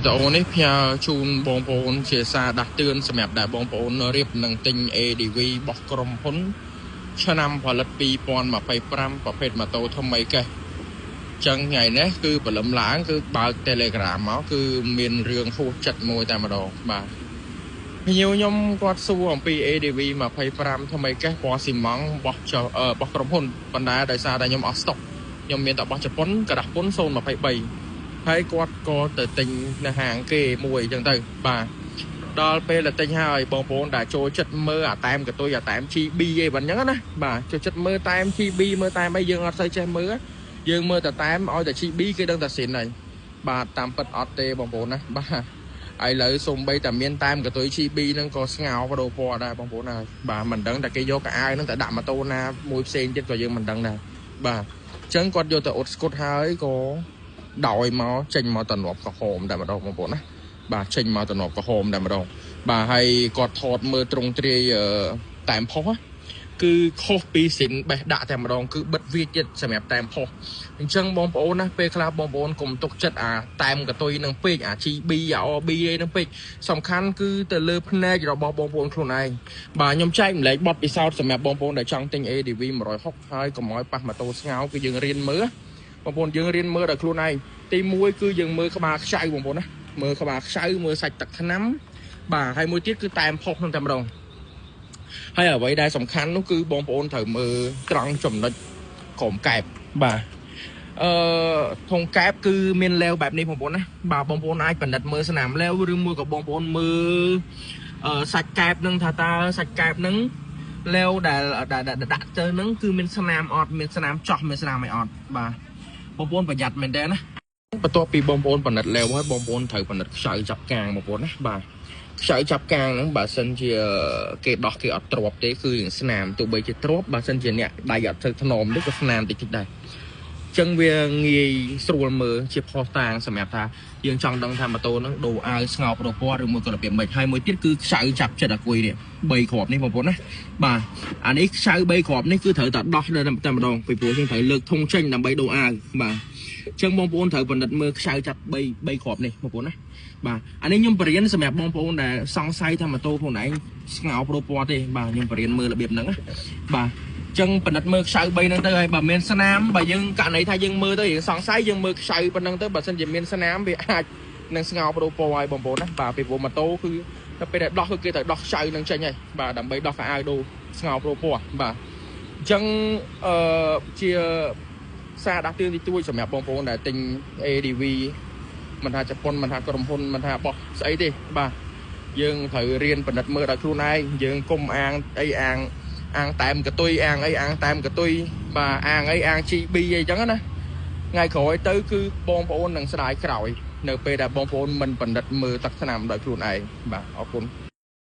តើអូននេះផ្ញើជូនបងប្អូនជាសារដាស់តឿនសម្រាប់ដែលបងប្អូនរៀបនឹងទិញ ADV របស់ក្រុមហ៊ុនឆ្នាំផលិត2025ប្រភេទម៉ូតូថ្មីកេះចឹងថ្ងៃនេះគឺព្រលឹមឡើងគឺបើក Telegram មកគឺមានរឿងហួសចិត្តមួយតែម្ដងបាទខ្ញុំគាត់សួរអំពី ADV 25ថ្មីកេះពណ៌ស៊ីម៉ង់របស់ក្រុមហ៊ុនប៉ុន្តែដោយសារតែខ្ញុំអស់ស្តុកខ្ញុំមានតែរបស់ជប៉ុនក្រដាស់ពុន023ហើយគាត់ក៏ទៅទិញនៅហាងគេមួយអញ្ចឹងទៅបាទដល់ពេលទៅទិញហើយបងប្អូនដែលចូលចិត្តមើលអាតែមកតុយអាតែម GB អីប៉ុណ្ណឹងណាបាទចូលចិត្តមើលតែម GB មើលតែមអីយើងអត់សូវចេះមើលយើងមើលតែតែមឲ្យតែ GB គេដឹងតែស៊ីនហើយបាទតាមពិតអត់ទេបងប្អូនណាបាទឥឡូវសូម្បីតែមានតែមកតុយ GB ហ្នឹងក៏ស្ងោបដូរពណ៌ដែរបងប្អូនហើយបាទមិនដឹងតែគេយកកៅអៅហ្នឹងតែដាក់ម៉ូតូណាមួយផ្សេងទៀតក៏យើងមិនដឹងដែរបាទអញ្ចឹងគាត់យកទៅអ៊ុតស្គុតហើយក៏ដោយមកចេញមកតំណប់ក្រហមតែម្ដងបងប្អូនណាបាទចេញមកតំណប់ក្រហមតែម្ដងបាទហើយគាត់ថតមើលត្រង់ទ្រាយតែមផុសគឺខុសពីស៊ីនបេះដាក់តែម្ដងគឺបិទវាចិត្តសម្រាប់តែមផុសអញ្ចឹងបងប្អូនណាពេលខ្លះបងប្អូនកុំទុកចិត្តអាតែមកតុយនឹងពេកអា GB អា OB ឯនឹងពេកសំខាន់គឺទៅលើភ្នែករបស់បងប្អូនខ្លួនឯងបាទខ្ញុំចែកម្លែកបទពិសោធន៍សម្រាប់បងប្អូនដែលចង់ទិញ ADV 160ហើយកុំឲ្យប៉ះម៉ូតូស្ងោគឺយើងរៀនមើលបងប្អូនយើងរៀនមើលដល់ខ្លួនឯងទី1គឺយើងមើលក្បាលខ្ចៅបងប្អូនណាមើលក្បាលខ្ចៅមើលសាច់ទឹកថ្នាំបាទហើយមួយទៀតគឺតែមផុសនឹងតែម្ដងហើយអ្វីដែលសំខាន់នោះគឺបងប្អូនត្រូវមើលត្រង់ចំណុចក្រោមកែបបាទធុងកែបគឺមានឡេវបែបនេះបងប្អូនណាបាទបងប្អូនអាចបណ្ឌិតមើលស្នាមឡេវឬមួយក៏បងប្អូនមើលសាច់កែបនឹងថាតើសាច់កែបនឹងឡេវដែលដាក់ទៅនឹងគឺមានស្នាមអត់មានស្នាមចោះមានស្នាមអីអត់បាទបងប្អូនប្រយ័ត្នមែនតើណាបន្ទាប់ពីបងប្អូនបណ្ឌិតឡេវហើយបងប្អូនត្រូវបណ្ឌិតខ្ចៅចាប់កាងបងប្អូនណាបាទខ្ចៅចាប់កាងហ្នឹងបើសិនជាគេដោះគេអត់ទ្រាប់ទេគឺស្នាមទោះបីជាទ្រាប់បើសិនជាអ្នកដៃអត់ទៅថ្នមទេក៏ស្នាមតិចដែរចឹងវាងាយស្រួលមើលជាផុសតាងសម្រាប់ថាយើងចង់ដឹងថាម៉ូតូហ្នឹងដូរអាវស្ងោបរពណ៌ឬមួយក៏របៀបម៉េចហើយមួយទៀតគឺខ្ចៅចាប់ចិត្តអាគុយនេះ3គ្រាប់នេះបងប្អូនណាបាទអានេះខ្ចៅ3គ្រាប់នេះគឺត្រូវតែដោះតែម្ដងពីព្រោះយើងត្រូវលើកធុងចេញដើម្បីដូរអាវបាទចឹងបងប្អូនត្រូវបណ្ឌិតមើលខ្ចៅចាប់3គ្រាប់នេះបងប្អូនណាបាទអានេះខ្ញុំបរៀនសម្រាប់បងប្អូនដែលសង្ស័យថាម៉ូតូខ្លួនឯងស្ងោបរពណ៌ទេបាទខ្ញុំបរៀនមើលរបៀបហ្នឹងណាបាទចឹងបណ្ឌិតមើលខ្ចៅ3ហ្នឹងទៅហើយបើមានស្នាមបើយើងករណីថាយើងមើលទៅយើងសង្ស័យយើងមើលខ្ចៅប៉ុណ្ណឹងទៅបើសិនជាមានស្នាមវាអាចនឹងស្ងោបរពណ៌ឲ្យបងប្អូនណាបាទពីព្រោះម៉ូតូគឺទៅពេលដែលដោះគឺគេត្រូវដោះខ្ចៅនឹងចេញហើយបាទដើម្បីដោះកៅអៅដូរស្ងោបរពណ៌បាទអញ្ចឹងជាសារដាស់តឿនទីទួយសម្រាប់បងប្អូនដែលទិញ ADV មិនថាជប៉ុនមិនថាក្រុមហ៊ុនមិនថាបោះស្អីទេបាទយើងត្រូវរៀនបណ្ឌិតមើលដល់ខ្លួនឯងយើងកុំអាងអីអាងតែមកតុយអាងអីអាងតែមកតុយបាទអាងអីអាង GB អីចឹងណាថ្ងៃក្រោយទៅគឺបងប្អូននឹងស្ដាយក្រោយនៅពេលដែលបងប្អូនមិនបណ្ឌិតមើលទឹកថ្នាំដោយខ្លួនឯងបាទអរគុណ